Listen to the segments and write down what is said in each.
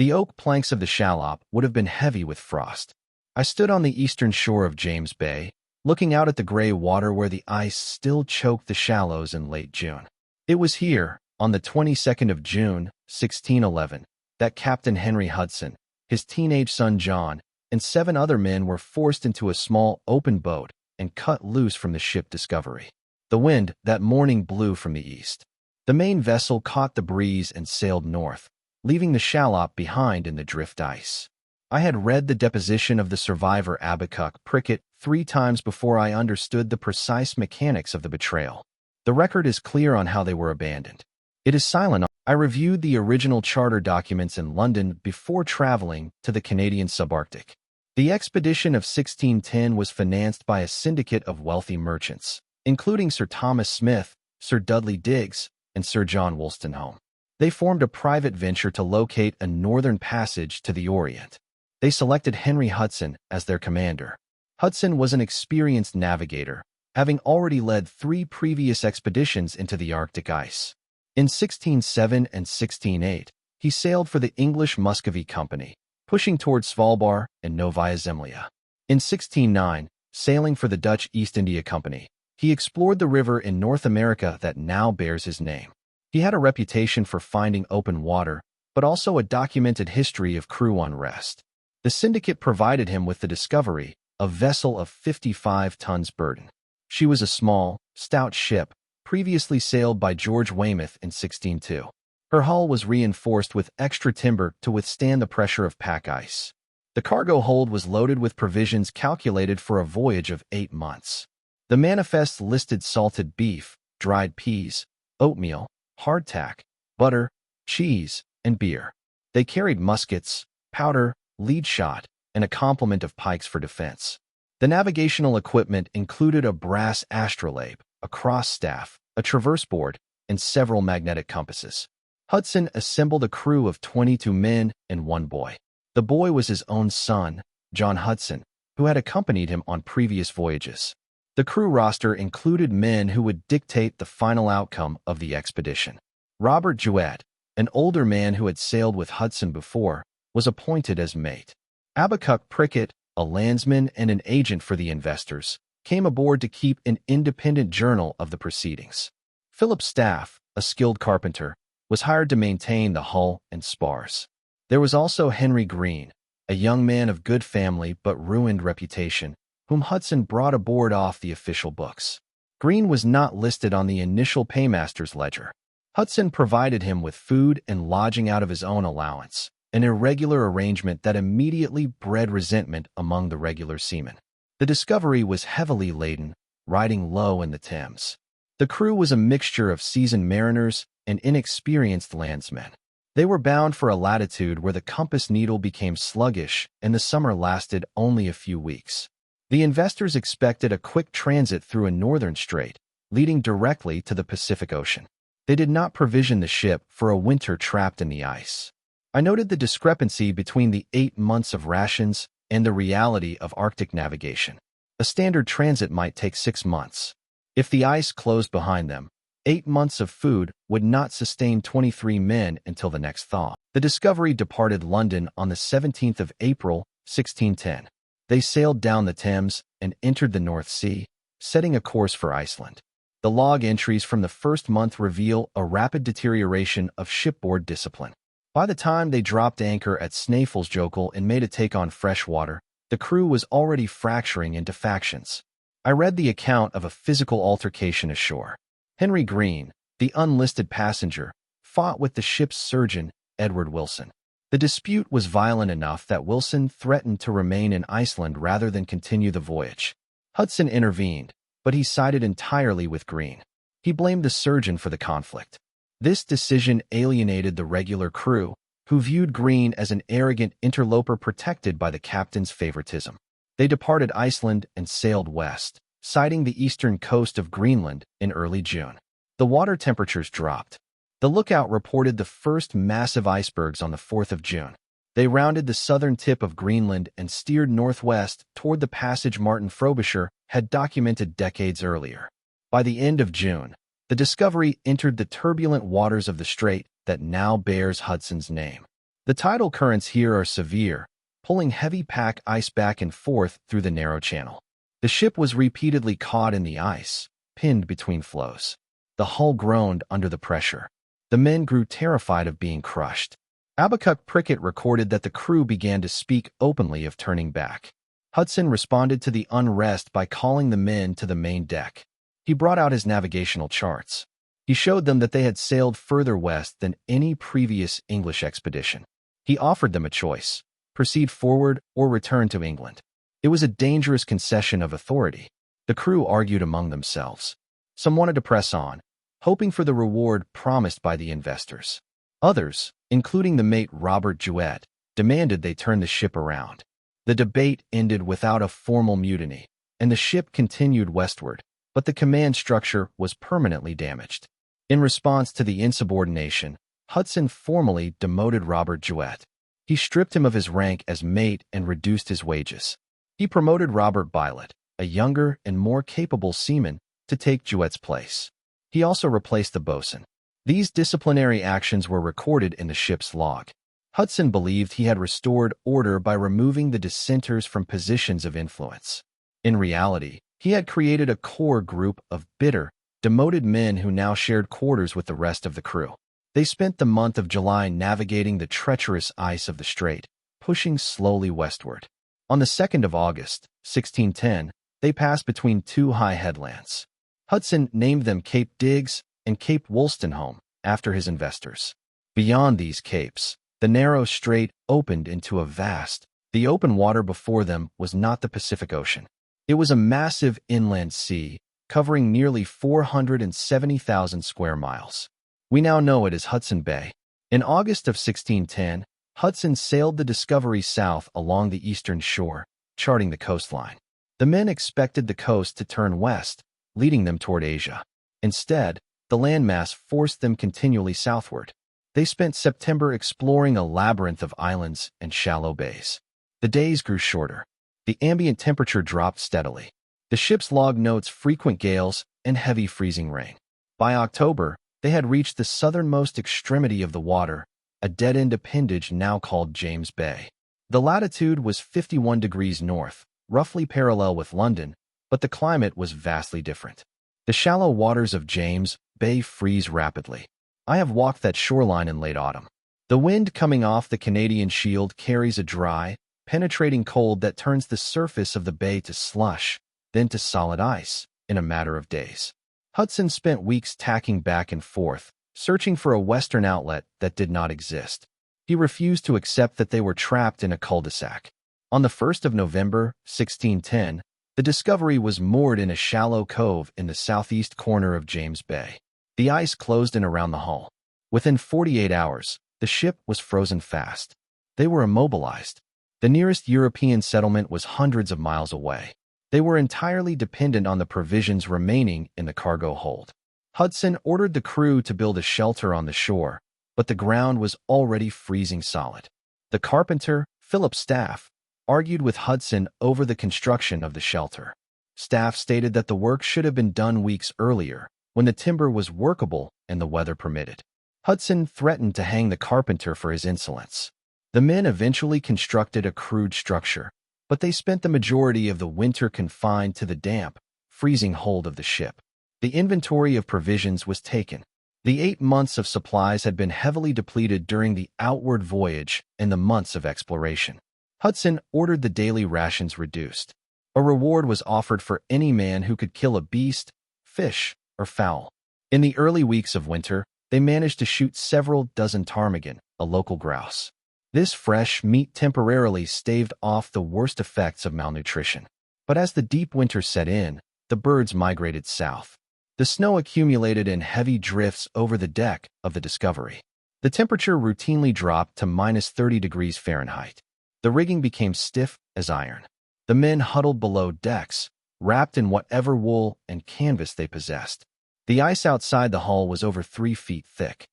The oak planks of the shallop would have been heavy with frost. I stood on the eastern shore of James Bay, looking out at the gray water where the ice still choked the shallows in late June. It was here, on the 22nd of June, 1611, that Captain Henry Hudson, his teenage son John, and 7 other men were forced into a small open boat and cut loose from the ship Discovery. The wind that morning blew from the east. The main vessel caught the breeze and sailed north, leaving the shallop behind in the drift ice. I had read the deposition of the survivor Abacuc Prickett 3 times before I understood the precise mechanics of the betrayal. The record is clear on how they were abandoned. It is silent. I reviewed the original charter documents in London before traveling to the Canadian subarctic. The expedition of 1610 was financed by a syndicate of wealthy merchants, including Sir Thomas Smith, Sir Dudley Digges, and Sir John Wolstenholme. They formed a private venture to locate a northern passage to the Orient. They selected Henry Hudson as their commander. Hudson was an experienced navigator, having already led 3 previous expeditions into the Arctic ice. In 1607 and 1608, he sailed for the English Muscovy Company, pushing toward Svalbard and Novaya Zemlya. In 1609, sailing for the Dutch East India Company, he explored the river in North America that now bears his name. He had a reputation for finding open water, but also a documented history of crew unrest. The syndicate provided him with the Discovery, a vessel of 55 tons burden. She was a small, stout ship, previously sailed by George Weymouth in 1602. Her hull was reinforced with extra timber to withstand the pressure of pack ice. The cargo hold was loaded with provisions calculated for a voyage of 8 months. The manifest listed salted beef, dried peas, oatmeal, hardtack, butter, cheese, and beer. They carried muskets, powder, lead shot, and a complement of pikes for defense. The navigational equipment included a brass astrolabe, a cross staff, a traverse board, and several magnetic compasses. Hudson assembled a crew of 22 men and 1 boy. The boy was his own son, John Hudson, who had accompanied him on previous voyages. The crew roster included men who would dictate the final outcome of the expedition. Robert Jewett, an older man who had sailed with Hudson before, was appointed as mate. Abacuc Prickett, a landsman and an agent for the investors, came aboard to keep an independent journal of the proceedings. Philip Staff, a skilled carpenter, was hired to maintain the hull and spars. There was also Henry Green, a young man of good family but ruined reputation, whom Hudson brought aboard off the official books. Green was not listed on the initial paymaster's ledger. Hudson provided him with food and lodging out of his own allowance, an irregular arrangement that immediately bred resentment among the regular seamen. The Discovery was heavily laden, riding low in the Thames. The crew was a mixture of seasoned mariners and inexperienced landsmen. They were bound for a latitude where the compass needle became sluggish and the summer lasted only a few weeks. The investors expected a quick transit through a northern strait, leading directly to the Pacific Ocean. They did not provision the ship for a winter trapped in the ice. I noted the discrepancy between the 8 months of rations and the reality of Arctic navigation. A standard transit might take 6 months. If the ice closed behind them, 8 months of food would not sustain 23 men until the next thaw. The Discovery departed London on the 17th of April, 1610. They sailed down the Thames and entered the North Sea, setting a course for Iceland. The log entries from the first month reveal a rapid deterioration of shipboard discipline. By the time they dropped anchor at Snæfellsjökull and made a take on fresh water, the crew was already fracturing into factions. I read the account of a physical altercation ashore. Henry Green, the unlisted passenger, fought with the ship's surgeon, Edward Wilson. The dispute was violent enough that Wilson threatened to remain in Iceland rather than continue the voyage. Hudson intervened, but he sided entirely with Green. He blamed the surgeon for the conflict. This decision alienated the regular crew, who viewed Green as an arrogant interloper protected by the captain's favoritism. They departed Iceland and sailed west, sighting the eastern coast of Greenland in early June. The water temperatures dropped. The lookout reported the first massive icebergs on the 4th of June. They rounded the southern tip of Greenland and steered northwest toward the passage Martin Frobisher had documented decades earlier. By the end of June, the Discovery entered the turbulent waters of the strait that now bears Hudson's name. The tidal currents here are severe, pulling heavy pack ice back and forth through the narrow channel. The ship was repeatedly caught in the ice, pinned between floes. The hull groaned under the pressure. The men grew terrified of being crushed. Abacuc Prickett recorded that the crew began to speak openly of turning back. Hudson responded to the unrest by calling the men to the main deck. He brought out his navigational charts. He showed them that they had sailed further west than any previous English expedition. He offered them a choice: proceed forward or return to England. It was a dangerous concession of authority. The crew argued among themselves. Some wanted to press on, hoping for the reward promised by the investors. Others, including the mate Robert Juet, demanded they turn the ship around. The debate ended without a formal mutiny, and the ship continued westward, but the command structure was permanently damaged. In response to the insubordination, Hudson formally demoted Robert Juet. He stripped him of his rank as mate and reduced his wages. He promoted Robert Bylot, a younger and more capable seaman, to take Juet's place. He also replaced the boatswain. These disciplinary actions were recorded in the ship's log. Hudson believed he had restored order by removing the dissenters from positions of influence. In reality, he had created a core group of bitter, demoted men who now shared quarters with the rest of the crew. They spent the month of July navigating the treacherous ice of the strait, pushing slowly westward. On the 2nd of August, 1610, they passed between two high headlands. Hudson named them Cape Diggs and Cape Wolstenholme after his investors. Beyond these capes, the narrow strait opened into a vast. The open water before them was not the Pacific Ocean. It was a massive inland sea, covering nearly 470,000 square miles. We now know it as Hudson Bay. In August of 1610, Hudson sailed the Discovery south along the eastern shore, charting the coastline. The men expected the coast to turn west, leading them toward Asia. Instead, the landmass forced them continually southward. They spent September exploring a labyrinth of islands and shallow bays. The days grew shorter. The ambient temperature dropped steadily. The ship's log notes frequent gales and heavy freezing rain. By October, they had reached the southernmost extremity of the water, a dead-end appendage now called James Bay. The latitude was 51 degrees north, roughly parallel with London, but the climate was vastly different. The shallow waters of James Bay freeze rapidly. I have walked that shoreline in late autumn. The wind coming off the Canadian Shield carries a dry, penetrating cold that turns the surface of the bay to slush, then to solid ice, in a matter of days. Hudson spent weeks tacking back and forth, searching for a western outlet that did not exist. He refused to accept that they were trapped in a cul-de-sac. On the 1st of November, 1610, the Discovery was moored in a shallow cove in the southeast corner of James Bay. The ice closed in around the hull. Within 48 hours, the ship was frozen fast. They were immobilized. The nearest European settlement was hundreds of miles away. They were entirely dependent on the provisions remaining in the cargo hold. Hudson ordered the crew to build a shelter on the shore, but the ground was already freezing solid. The carpenter, Philip Staff, argued with Hudson over the construction of the shelter. Staff stated that the work should have been done weeks earlier, when the timber was workable and the weather permitted. Hudson threatened to hang the carpenter for his insolence. The men eventually constructed a crude structure, but they spent the majority of the winter confined to the damp, freezing hold of the ship. The inventory of provisions was taken. The 8 months of supplies had been heavily depleted during the outward voyage and the months of exploration. Hudson ordered the daily rations reduced. A reward was offered for any man who could kill a beast, fish, or fowl. In the early weeks of winter, they managed to shoot several dozen ptarmigan, a local grouse. This fresh meat temporarily staved off the worst effects of malnutrition. But as the deep winter set in, the birds migrated south. The snow accumulated in heavy drifts over the deck of the Discovery. The temperature routinely dropped to -30 degrees Fahrenheit. The rigging became stiff as iron. The men huddled below decks, wrapped in whatever wool and canvas they possessed. The ice outside the hull was over 3 feet thick.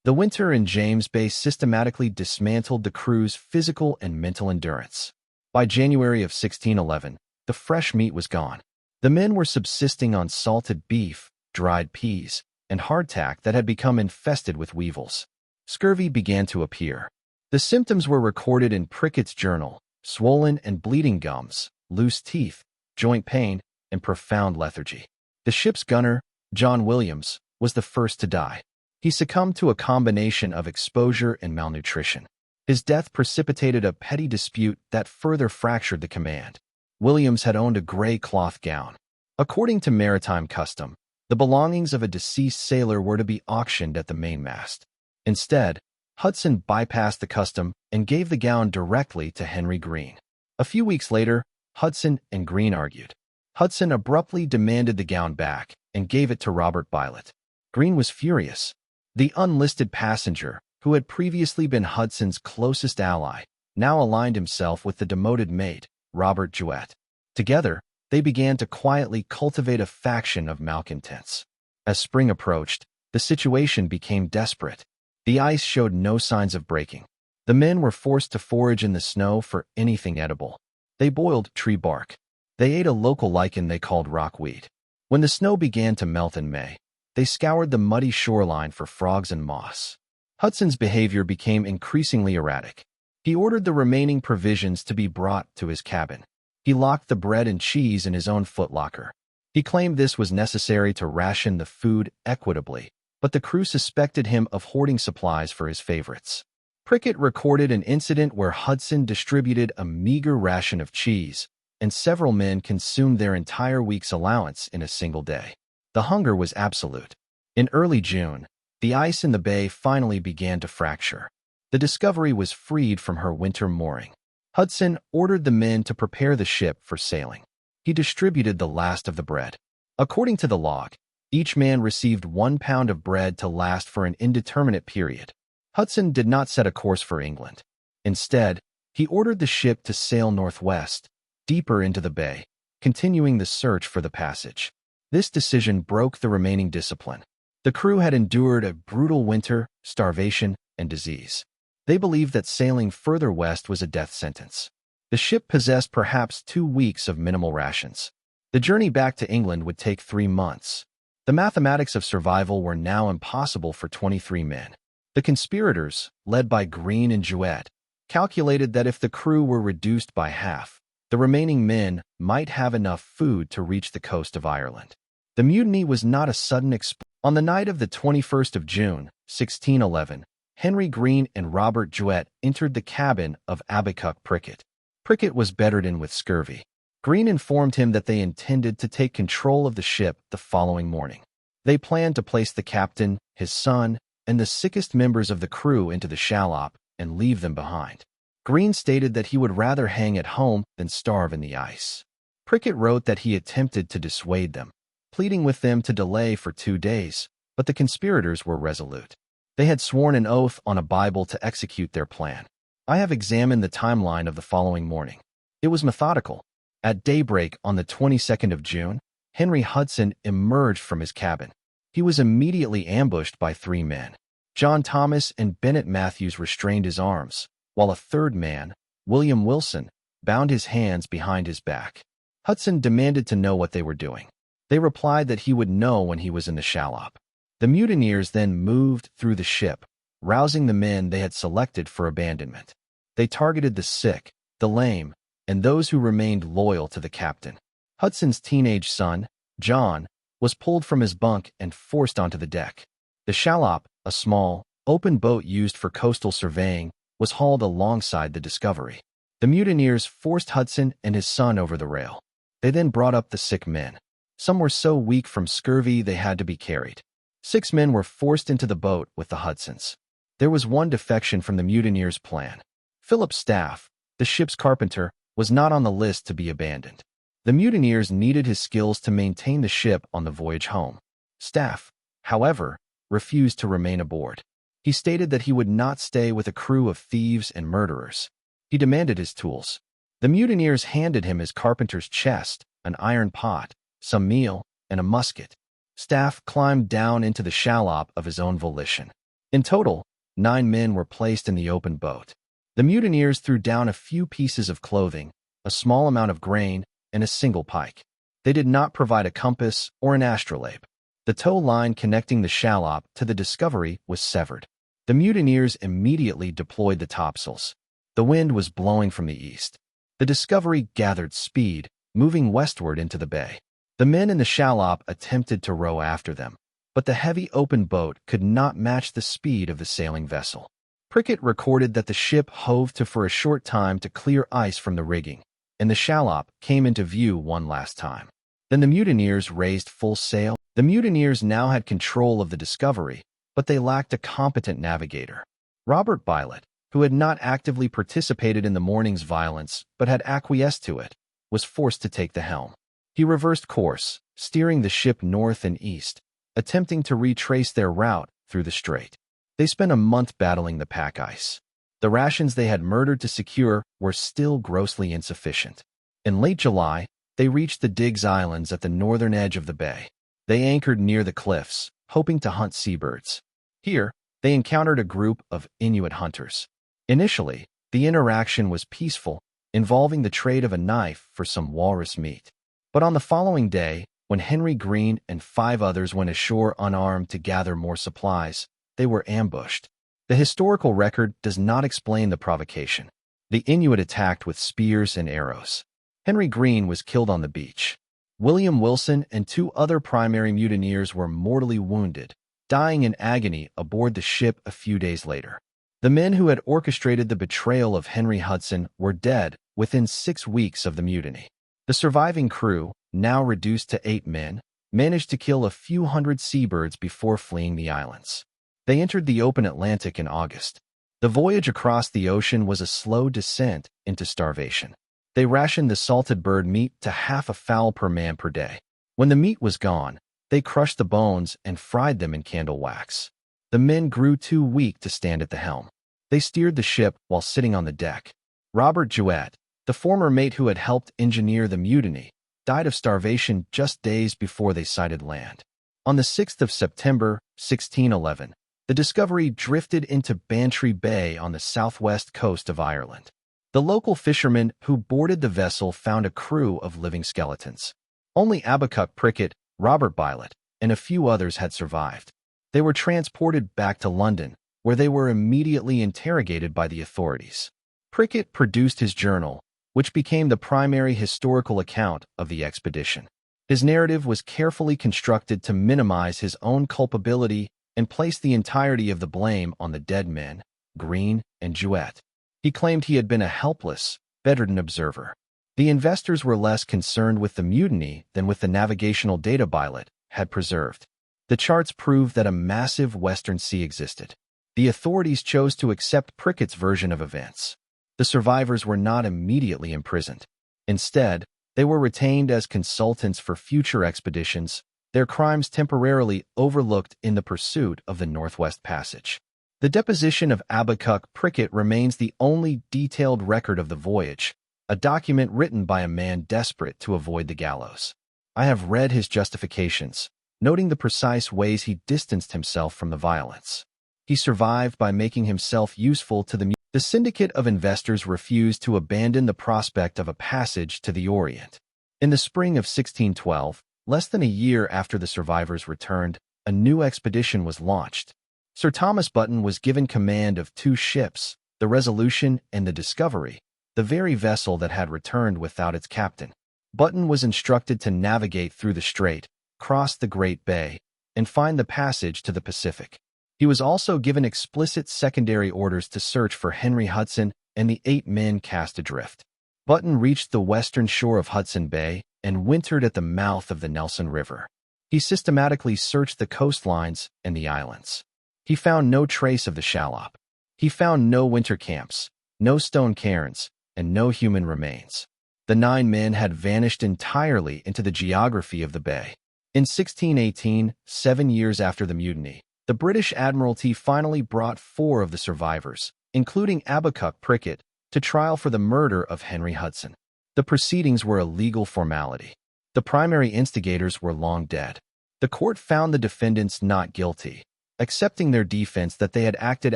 The winter in James Bay systematically dismantled the crew's physical and mental endurance. By January of 1611, the fresh meat was gone. The men were subsisting on salted beef, dried peas, and hardtack that had become infested with weevils. Scurvy began to appear. The symptoms were recorded in Pricket's journal: swollen and bleeding gums, loose teeth, joint pain, and profound lethargy. The ship's gunner, John Williams, was the first to die. He succumbed to a combination of exposure and malnutrition. His death precipitated a petty dispute that further fractured the command. Williams had owned a gray cloth gown. According to maritime custom, the belongings of a deceased sailor were to be auctioned at the mainmast. Instead, Hudson bypassed the custom and gave the gown directly to Henry Green. A few weeks later, Hudson and Green argued. Hudson abruptly demanded the gown back and gave it to Robert Bylot. Green was furious. The unlisted passenger, who had previously been Hudson's closest ally, now aligned himself with the demoted mate, Robert Juet. Together, they began to quietly cultivate a faction of malcontents. As spring approached, the situation became desperate. The ice showed no signs of breaking. The men were forced to forage in the snow for anything edible. They boiled tree bark. They ate a local lichen they called rockweed. When the snow began to melt in May, they scoured the muddy shoreline for frogs and moss. Hudson's behavior became increasingly erratic. He ordered the remaining provisions to be brought to his cabin. He locked the bread and cheese in his own footlocker. He claimed this was necessary to ration the food equitably, but the crew suspected him of hoarding supplies for his favorites. Prickett recorded an incident where Hudson distributed a meager ration of cheese, and several men consumed their entire week's allowance in a single day. The hunger was absolute. In early June, the ice in the bay finally began to fracture. The Discovery was freed from her winter mooring. Hudson ordered the men to prepare the ship for sailing. He distributed the last of the bread. According to the log, each man received 1 pound of bread to last for an indeterminate period. Hudson did not set a course for England. Instead, he ordered the ship to sail northwest, deeper into the bay, continuing the search for the passage. This decision broke the remaining discipline. The crew had endured a brutal winter, starvation, and disease. They believed that sailing further west was a death sentence. The ship possessed perhaps 2 weeks of minimal rations. The journey back to England would take 3 months. The mathematics of survival were now impossible for 23 men. The conspirators, led by Green and Juet, calculated that if the crew were reduced by half, the remaining men might have enough food to reach the coast of Ireland. The mutiny was not a sudden explosion. On the night of the 21st of June, 1611, Henry Green and Robert Juet entered the cabin of Abicook Prickett. Prickett was bedridden with scurvy. Green informed him that they intended to take control of the ship the following morning. They planned to place the captain, his son, and the sickest members of the crew into the shallop and leave them behind. Green stated that he would rather hang at home than starve in the ice. Prickett wrote that he attempted to dissuade them, pleading with them to delay for 2 days, but the conspirators were resolute. They had sworn an oath on a Bible to execute their plan. I have examined the timeline of the following morning. It was methodical. At daybreak on the 22nd of June, Henry Hudson emerged from his cabin. He was immediately ambushed by 3 men. John Thomas and Bennett Matthews restrained his arms, while a third man, William Wilson, bound his hands behind his back. Hudson demanded to know what they were doing. They replied that he would know when he was in the shallop. The mutineers then moved through the ship, rousing the men they had selected for abandonment. They targeted the sick, the lame, and those who remained loyal to the captain. Hudson's teenage son, John, was pulled from his bunk and forced onto the deck. The shallop, a small, open boat used for coastal surveying, was hauled alongside the Discovery. The mutineers forced Hudson and his son over the rail. They then brought up the sick men. Some were so weak from scurvy they had to be carried. 6 men were forced into the boat with the Hudsons. There was one defection from the mutineers' plan. Philip Staff, the ship's carpenter, was not on the list to be abandoned. The mutineers needed his skills to maintain the ship on the voyage home. Staff, however, refused to remain aboard. He stated that he would not stay with a crew of thieves and murderers. He demanded his tools. The mutineers handed him his carpenter's chest, an iron pot, some meal, and a musket. Staff climbed down into the shallop of his own volition. In total, 9 men were placed in the open boat. The mutineers threw down a few pieces of clothing, a small amount of grain, and a single pike. They did not provide a compass or an astrolabe. The tow line connecting the shallop to the Discovery was severed. The mutineers immediately deployed the topsails. The wind was blowing from the east. The Discovery gathered speed, moving westward into the bay. The men in the shallop attempted to row after them, but the heavy open boat could not match the speed of the sailing vessel. Prickett recorded that the ship hove to for a short time to clear ice from the rigging, and the shallop came into view one last time. Then the mutineers raised full sail. The mutineers now had control of the Discovery, but they lacked a competent navigator. Robert Bylot, who had not actively participated in the morning's violence but had acquiesced to it, was forced to take the helm. He reversed course, steering the ship north and east, attempting to retrace their route through the strait. They spent a month battling the pack ice. The rations they had murdered to secure were still grossly insufficient. In late July, they reached the Diggs Islands at the northern edge of the bay. They anchored near the cliffs, hoping to hunt seabirds. Here, they encountered a group of Inuit hunters. Initially, the interaction was peaceful, involving the trade of a knife for some walrus meat. But on the following day, when Henry Green and 5 others went ashore unarmed to gather more supplies, they were ambushed. The historical record does not explain the provocation. The Inuit attacked with spears and arrows. Henry Green was killed on the beach. William Wilson and 2 other primary mutineers were mortally wounded, dying in agony aboard the ship a few days later. The men who had orchestrated the betrayal of Henry Hudson were dead within 6 weeks of the mutiny. The surviving crew, now reduced to 8 men, managed to kill a few hundred seabirds before fleeing the islands. They entered the open Atlantic in August. The voyage across the ocean was a slow descent into starvation. They rationed the salted bird meat to half a fowl per man per day. When the meat was gone, they crushed the bones and fried them in candle wax. The men grew too weak to stand at the helm. They steered the ship while sitting on the deck. Robert Jewett, the former mate who had helped engineer the mutiny, died of starvation just days before they sighted land. On the 6th of September, 1611, the Discovery drifted into Bantry Bay on the southwest coast of Ireland. The local fishermen who boarded the vessel found a crew of living skeletons. Only Abacuck Prickett, Robert Bylot, and a few others had survived. They were transported back to London, where they were immediately interrogated by the authorities. Prickett produced his journal, which became the primary historical account of the expedition. His narrative was carefully constructed to minimize his own culpability and place the entirety of the blame on the dead men, Green and Jewett. He claimed he had been a helpless, bedridden observer. The investors were less concerned with the mutiny than with the navigational data Bylot had preserved. The charts proved that a massive Western Sea existed. The authorities chose to accept Prickett's version of events. The survivors were not immediately imprisoned. Instead, they were retained as consultants for future expeditions, their crimes temporarily overlooked in the pursuit of the Northwest Passage. The deposition of Abacuck Prickett remains the only detailed record of the voyage, a document written by a man desperate to avoid the gallows. I have read his justifications, noting the precise ways he distanced himself from the violence. He survived by making himself useful to the syndicate of investors refused to abandon the prospect of a passage to the Orient. In the spring of 1612, less than a year after the survivors returned, a new expedition was launched. Sir Thomas Button was given command of 2 ships, the Resolution and the Discovery, the very vessel that had returned without its captain. Button was instructed to navigate through the strait, cross the Great Bay, and find the passage to the Pacific. He was also given explicit secondary orders to search for Henry Hudson and the 8 men cast adrift. Button reached the western shore of Hudson Bay and wintered at the mouth of the Nelson River. He systematically searched the coastlines and the islands. He found no trace of the shallop. He found no winter camps, no stone cairns, and no human remains. The 9 men had vanished entirely into the geography of the bay. In 1618, 7 years after the mutiny, the British Admiralty finally brought 4 of the survivors, including Abacuck Prickett, to trial for the murder of Henry Hudson. The proceedings were a legal formality. The primary instigators were long dead. The court found the defendants not guilty, accepting their defense that they had acted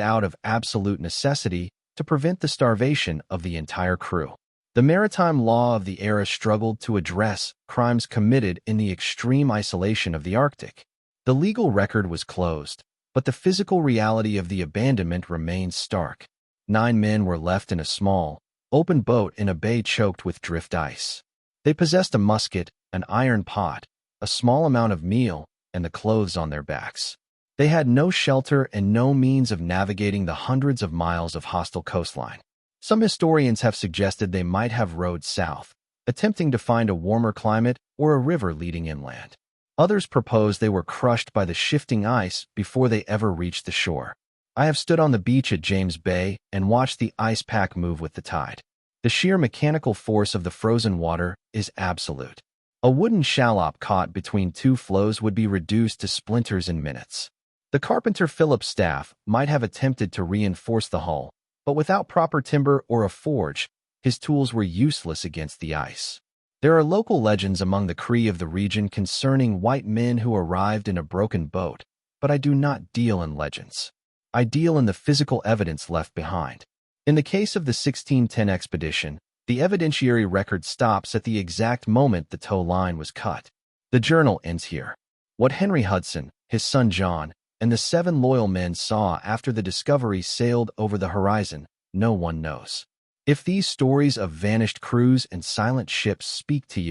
out of absolute necessity to prevent the starvation of the entire crew. The maritime law of the era struggled to address crimes committed in the extreme isolation of the Arctic. The legal record was closed, But the physical reality of the abandonment remains stark. 9 men were left in a small, open boat in a bay choked with drift ice. They possessed a musket, an iron pot, a small amount of meal, and the clothes on their backs. They had no shelter and no means of navigating the hundreds of miles of hostile coastline. Some historians have suggested they might have rowed south, attempting to find a warmer climate or a river leading inland. Others propose they were crushed by the shifting ice before they ever reached the shore. I have stood on the beach at James Bay and watched the ice pack move with the tide. The sheer mechanical force of the frozen water is absolute. A wooden shallop caught between 2 floes would be reduced to splinters in minutes. The carpenter Philip's staff might have attempted to reinforce the hull, but without proper timber or a forge, his tools were useless against the ice. There are local legends among the Cree of the region concerning white men who arrived in a broken boat, but I do not deal in legends. I deal in the physical evidence left behind. In the case of the 1610 expedition, the evidentiary record stops at the exact moment the tow line was cut. The journal ends here. What Henry Hudson, his son John, and the 7 loyal men saw after the Discovery sailed over the horizon, no one knows. If these stories of vanished crews and silent ships speak to you,